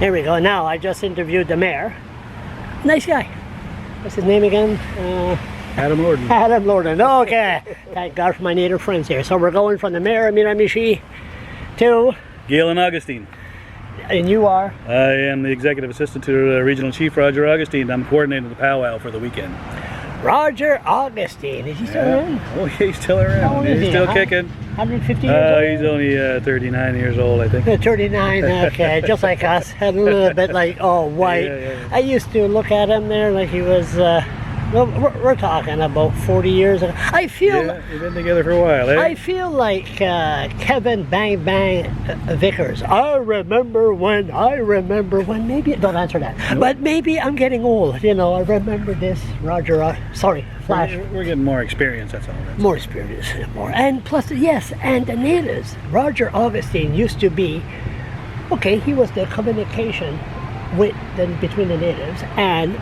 Here we go. Now I just interviewed the mayor. Nice guy. What's his name again? Adam Lorden. Adam Lorden. Okay. Thank God for my native friends here. So we're going from the mayor of Miramichi to... Galen Augustine. And you are? I am the executive assistant to the regional chief, Roger Augustine. I'm coordinating the powwow for the weekend. Roger Augustine. Is he still around? Oh, yeah, he's still around. How old is He's he? still kicking. 150 years old? He's only 39 years old, I think. 39, okay, just like us. Had a little bit like, oh, white. Yeah. I used to look at him there like he was, well, we're talking about 40 years ago. I feel... Yeah, we've been together for a while, eh? I feel like Kevin Bang Bang Vickers. I remember when, maybe, don't answer that. Nope. But maybe I'm getting old, you know, I remember this, Roger, sorry, Flash. We're getting more experience, that's all. More experience, more. And plus, yes, and the natives. Roger Augustine used to be, okay, he was the communication between the natives and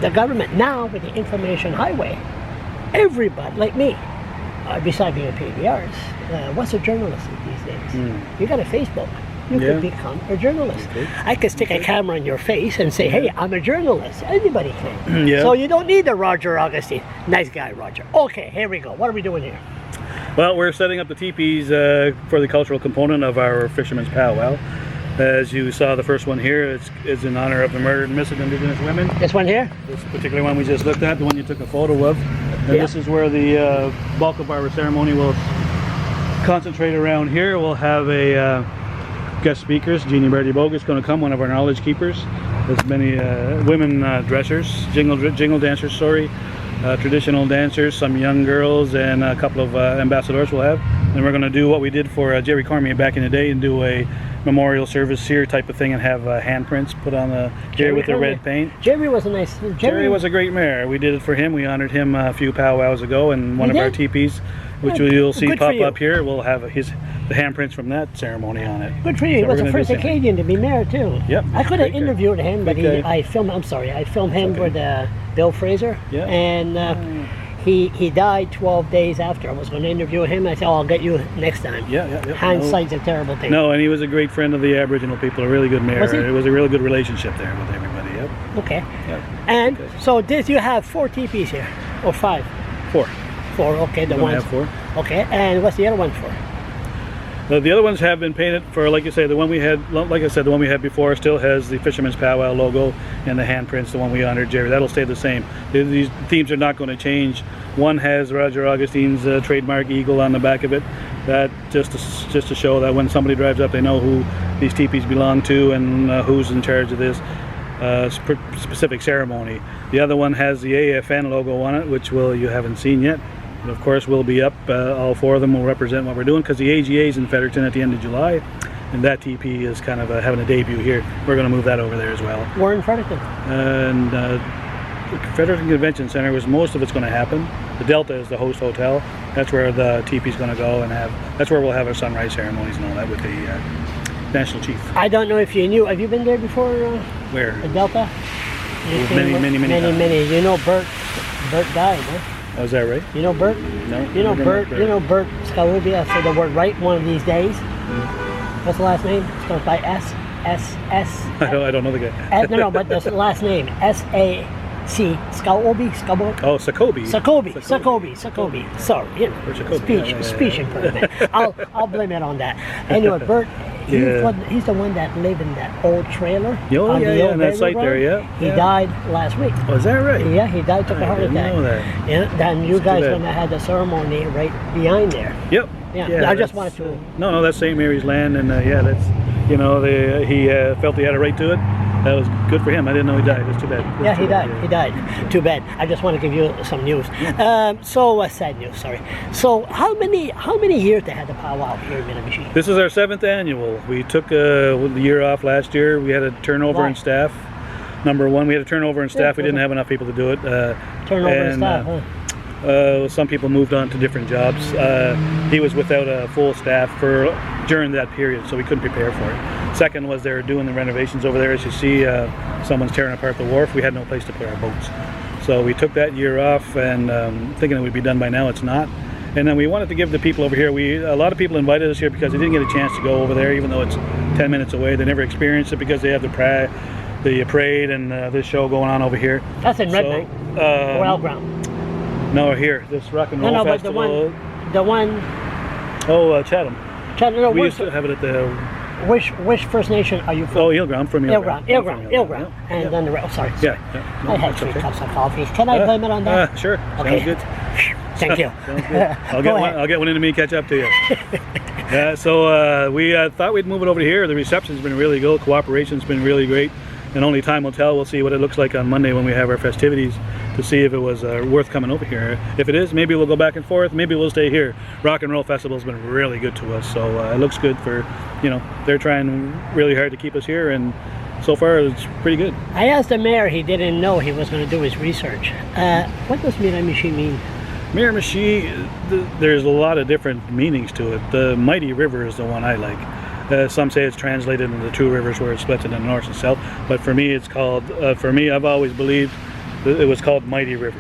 the government. Now, with the information highway, everybody, like me, besides being a PBRs, what's a journalist these days? You got a Facebook. You could become a journalist. I could stick a camera in your face and say, hey, I'm a journalist. Anybody can. So you don't need the Roger Augustine. Nice guy, Roger. Okay, here we go. What are we doing here? Well, we're setting up the teepees for the cultural component of our Fishermen's Pow Wow. As you saw, the first one here is in honor of the murdered and missing Indigenous women. This one here? This particular one we just looked at, the one you took a photo of. And this is where the bulk of our ceremony will concentrate around here. We'll have a guest speakers. Jeannie Bertie-Bogue is going to come, one of our knowledge keepers. There's many women dressers, jingle dancers, sorry. Traditional dancers, some young girls, and a couple of ambassadors we'll have. And we're going to do what we did for Jerry Cormier back in the day and do a memorial service here type of thing and have handprints put on the here with the red paint. Jerry was a nice... Jerry was a great mayor. We did it for him. We honored him a few powwows ago, and one of our teepees, which you'll see pop up here, will have the handprints from that ceremony on it. Good for you. He was the first Acadian to be mayor too. Yep. I could have interviewed him, but I filmed him with Bill Fraser, and he died 12 days after. I was going to interview him. I said, oh, I'll get you next time. Hindsight's a terrible thing. No, and he was a great friend of the Aboriginal people, a really good mayor. It was a really good relationship there with everybody. Okay. And so you have 4 teepees here, or 5? 4. 4, okay. The ones. Have 4. Okay, and what's the other one for? The other ones have been painted for, like you say, the one we had, like I said, the one we had before still has the Fishermen's Pow Wow logo and the handprints, the one we honored Jerry. That'll stay the same. These themes are not going to change. One has Roger Augustine's trademark eagle on the back of it. That just to show that when somebody drives up, they know who these teepees belong to and who's in charge of this specific ceremony. The other one has the AFN logo on it, which you haven't seen yet. And of course, we'll be up. All 4 of them will represent what we're doing because the AGA is in Fredericton at the end of July, and that TP is kind of having a debut here. We're going to move that over there as well. We're in Fredericton. And Fredericton Convention Center was most of it's going to happen. The Delta is the host hotel. That's where the TP is going to go, and that's where we'll have our sunrise ceremonies and all that with the national chief. I don't know if you knew. Have you been there before? Where? The Delta. Many times. You know, Bert died. Huh? Oh, is that right? You know Bert? No. You know Bert? You know Bert Scalubia? I said the word right one of these days. What's the last name? It starts by S. I don't know the guy. No, but the last name S-A-C. Scalubia? Oh, Sakobi. Sakobi. Sorry, speech improvement. I'll blame it on that. Anyway, Bert. He's the one that lived in that old trailer. On that site there, He died last week. Oh, is that right? Yeah, he died, took a heart attack. I didn't know that. Yeah, then you guys gonna have the ceremony right behind there. Yep. Yeah, I just wanted to... No, that's St. Mary's land, and that's, he felt he had a right to it. That was good for him. I didn't know he died. It's too bad. He died. Too bad. I just want to give you some news. Sad news, sorry. So how many years they had the powwow here in Miramichi? This is our 7th annual. We took the year off last year. We had a turnover in staff. Number one, we had a turnover in staff. We didn't have enough people to do it. Turnover in staff, some people moved on to different jobs. He was without a full staff during that period, so we couldn't prepare for it. Second was they were doing the renovations over there. As you see, someone's tearing apart the wharf. We had no place to put our boats. So we took that year off and thinking it would be done by now. It's not. And then we wanted to give the people over here, a lot of people invited us here because they didn't get a chance to go over there, even though it's 10 minutes away. They never experienced it because they have the parade and this show going on over here. That's in Red Bank, Royal Ground. No, here, this rock and roll festival. But the one. Oh, Chatham. No, We used to have it at the. Which First Nation are you from? Oh, Eelground. I'm from Eelground. Eelground. And then the rest. Sorry. Yeah. No, I had 3 cups of coffee. Can I blame it on that? Sure. Okay. Sounds good. Thank you. Sounds good. I'll get one into me, catch up to you. So we thought we'd move it over to here. The reception's been really good. Cooperation's been really great. And only time will tell. We'll see what it looks like on Monday when we have our festivities to see if it was worth coming over here. If it is, maybe we'll go back and forth. Maybe we'll stay here. Rock and Roll Festival's been really good to us. So it looks good for, they're trying really hard to keep us here. And so far, it's pretty good. I asked the mayor. He didn't know. He was going to do his research. What does Miramichi mean? Miramichi, there's a lot of different meanings to it. The Mighty River is the one I like. Some say it's translated into the two rivers where it splits into the north and south. But for me, it's called, I've always believed that it was called Mighty River.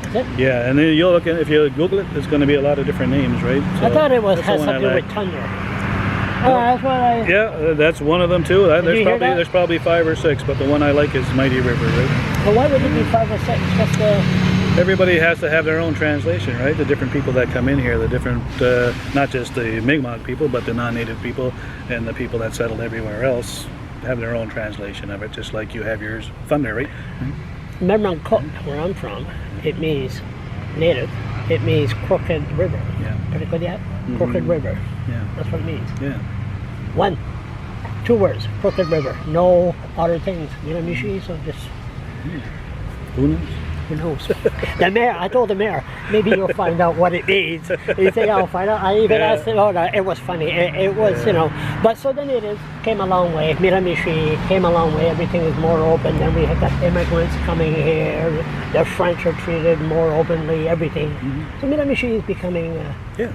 Is it? Yeah, and then you'll look at, if you Google it, there's going to be a lot of different names, right? So I thought it has something to do with thunder. That's what I... Yeah, that's one of them too. There's probably 5 or 6, but the one I like is Mighty River, right? Well, why would it be 5 or 6? Just Everybody has to have their own translation, right? The different people that come in here, the different, not just the Mi'kmaq people, but the non-native people and the people that settled everywhere else have their own translation of it, just like you have yours. Thunder, right? Miramichi, where I'm from, it means native. It means crooked river. Yeah. Pretty good yet? Crooked river. Yeah. That's what it means. Yeah. 2 words, crooked river. No other things. Miramichi, so just... Who knows? Who knows? The mayor, I told the mayor, maybe you'll find out what it means. He said, I'll find out. I even asked him, it was funny. It was, but so the natives came a long way. Miramichi came a long way. Everything is more open. Then we have got immigrants coming here. The French are treated more openly, everything. So Miramichi is becoming a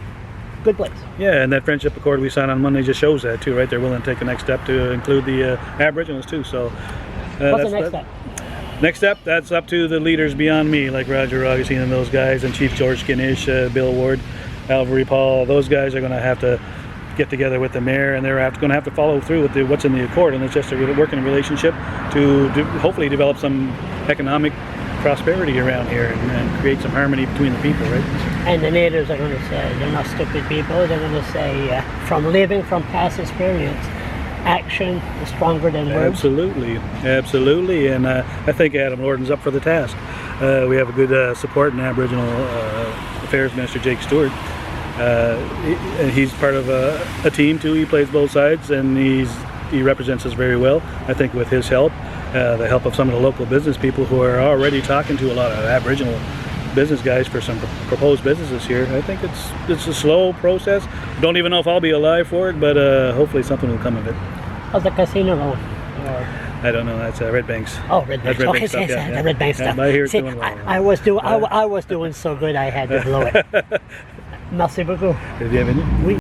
good place. Yeah, and that friendship accord we signed on Monday just shows that too, right? They're willing to take the next step to include the Aboriginals too. So what's the next step? Next step, that's up to the leaders beyond me, like Roger Augustine and those guys, and Chief George Skinesh, Bill Ward, Alvary Paul. Those guys are going to have to get together with the mayor, and they're going to have to follow through with what's in the accord, and it's just a working relationship to hopefully develop some economic prosperity around here and create some harmony between the people, right? And the natives are going to say, they're not stupid people, they're going to say, from past experience, action is stronger than words. Absolutely, and I think Adam Lorden's up for the task. We have a good support in Aboriginal Affairs Minister Jake Stewart. And he's part of a team too. He plays both sides, and he represents us very well. I think with his help, the help of some of the local business people who are already talking to a lot of Aboriginal business guys for some proposed businesses here. I think it's a slow process. Don't even know if I'll be alive for it, but hopefully something will come of it. How's the casino going? I don't know. That's Red Banks. Oh, Red Banks. That's Okay, stuff, the Red Banks stuff. I hear it's See, doing well. I was doing so good I had to blow it. Merci beaucoup. Bienvenue. Oui.